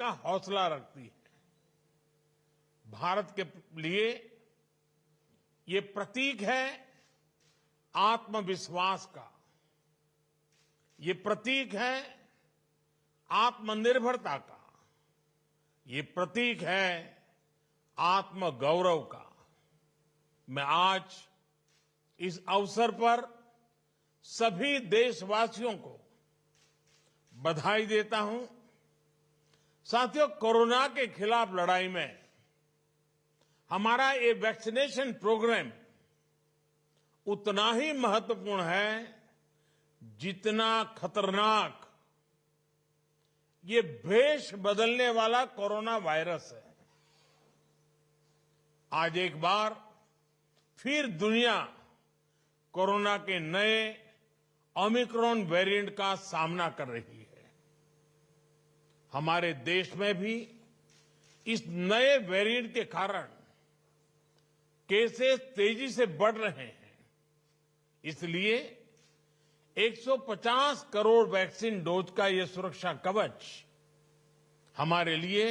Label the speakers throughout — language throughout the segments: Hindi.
Speaker 1: का हौसला रखती है। भारत के लिए ये प्रतीक है आत्मविश्वास का, ये प्रतीक है आत्मनिर्भरता का, ये प्रतीक है आत्मगौरव का। मैं आज इस अवसर पर सभी देशवासियों को बधाई देता हूं। साथियों, कोरोना के खिलाफ लड़ाई में हमारा ये वैक्सीनेशन प्रोग्राम उतना ही महत्वपूर्ण है जितना खतरनाक ये भेष बदलने वाला कोरोना वायरस है। आज एक बार फिर दुनिया कोरोना के नए ओमिक्रॉन वेरिएंट का सामना कर रही है। हमारे देश में भी इस नए वेरिएंट के कारण केसेस तेजी से बढ़ रहे हैं। इसलिए 150 करोड़ वैक्सीन डोज का ये सुरक्षा कवच हमारे लिए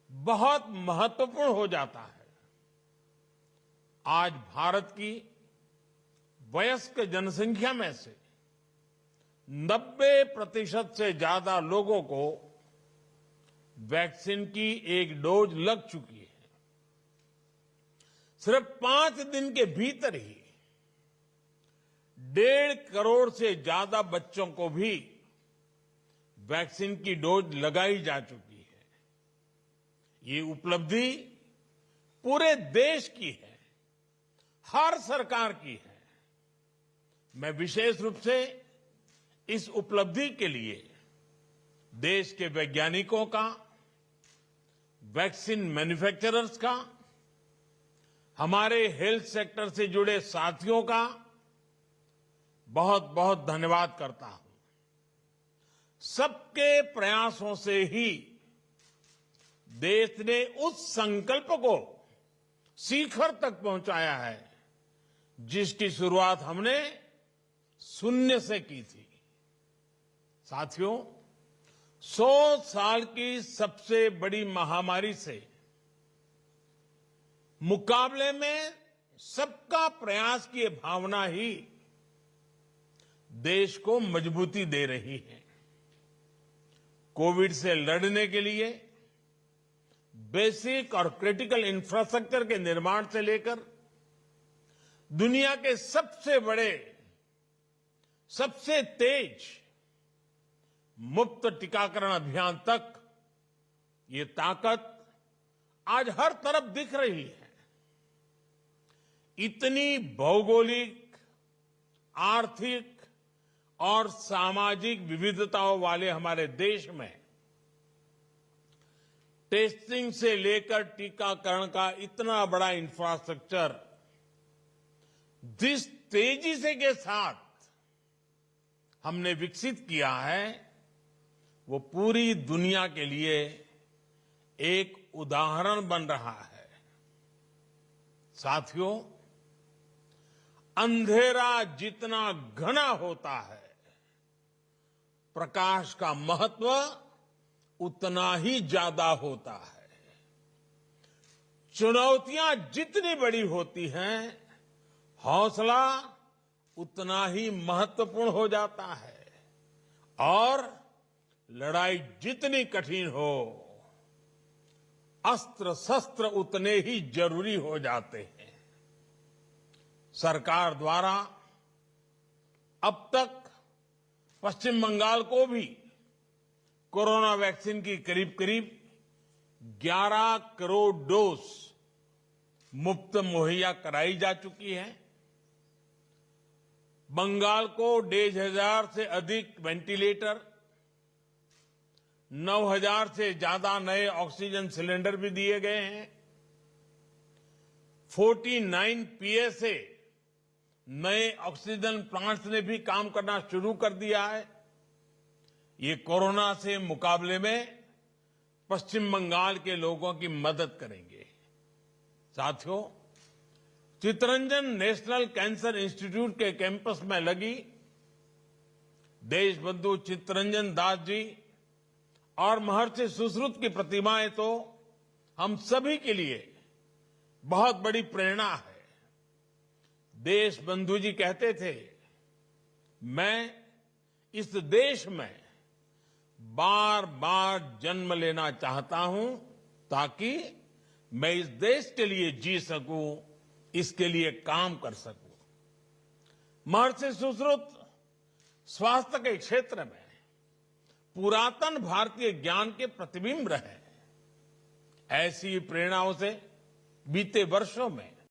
Speaker 1: बहुत महत्वपूर्ण हो जाता है। आज भारत की वयस्क जनसंख्या में से 90% से ज्यादा लोगों को वैक्सीन की एक डोज लग चुकी है। सिर्फ 5 दिन के भीतर ही 1.5 करोड़ से ज्यादा बच्चों को भी वैक्सीन की डोज लगाई जा चुकी है। ये उपलब्धि पूरे देश की है, हर सरकार की है। मैं विशेष रूप से इस उपलब्धि के लिए देश के वैज्ञानिकों का, वैक्सीन मैन्युफैक्चरर्स का, हमारे हेल्थ सेक्टर से जुड़े साथियों का बहुत बहुत धन्यवाद करता हूं। सबके प्रयासों से ही देश ने उस संकल्प को शिखर तक पहुंचाया है जिसकी शुरुआत हमने शून्य से की थी। साथियों, 100 साल की सबसे बड़ी महामारी से मुकाबले में सबका प्रयास की भावना ही देश को मजबूती दे रही है। कोविड से लड़ने के लिए बेसिक और क्रिटिकल इंफ्रास्ट्रक्चर के निर्माण से लेकर दुनिया के सबसे बड़े, सबसे तेज मुफ्त टीकाकरण अभियान तक ये ताकत आज हर तरफ दिख रही है। इतनी भौगोलिक, आर्थिक और सामाजिक विविधताओं वाले हमारे देश में टेस्टिंग से लेकर टीकाकरण का इतना बड़ा इंफ्रास्ट्रक्चर जिस तेजी से के साथ हमने विकसित किया है, वो पूरी दुनिया के लिए एक उदाहरण बन रहा है। साथियों, अंधेरा जितना घना होता है, प्रकाश का महत्व उतना ही ज्यादा होता है। चुनौतियां जितनी बड़ी होती हैं, हौसला उतना ही महत्वपूर्ण हो जाता है और लड़ाई जितनी कठिन हो, अस्त्र शस्त्र उतने ही जरूरी हो जाते हैं। सरकार द्वारा अब तक पश्चिम बंगाल को भी कोरोना वैक्सीन की करीब करीब 11 करोड़ डोज मुफ्त मुहैया कराई जा चुकी है। बंगाल को 1,500 से अधिक वेंटिलेटर, 9,000 से ज्यादा नए ऑक्सीजन सिलेंडर भी दिए गए हैं। 49 पीएसए नए ऑक्सीजन प्लांट्स ने भी काम करना शुरू कर दिया है। ये कोरोना से मुकाबले में पश्चिम बंगाल के लोगों की मदद करेंगे। साथियों, चितरंजन नेशनल कैंसर इंस्टीट्यूट के कैंपस में लगी देशबंधु चित्तरंजन दास जी और महर्षि सुश्रुत की प्रतिमाएं तो हम सभी के लिए बहुत बड़ी प्रेरणा है। देश बंधु जी कहते थे, मैं इस देश में बार बार जन्म लेना चाहता हूं ताकि मैं इस देश के लिए जी सकूं, इसके लिए काम कर सकूं। महर्षि सुश्रुत स्वास्थ्य के क्षेत्र में पुरातन भारतीय ज्ञान के प्रतिबिंब रहे। ऐसी प्रेरणाओं से बीते वर्षों में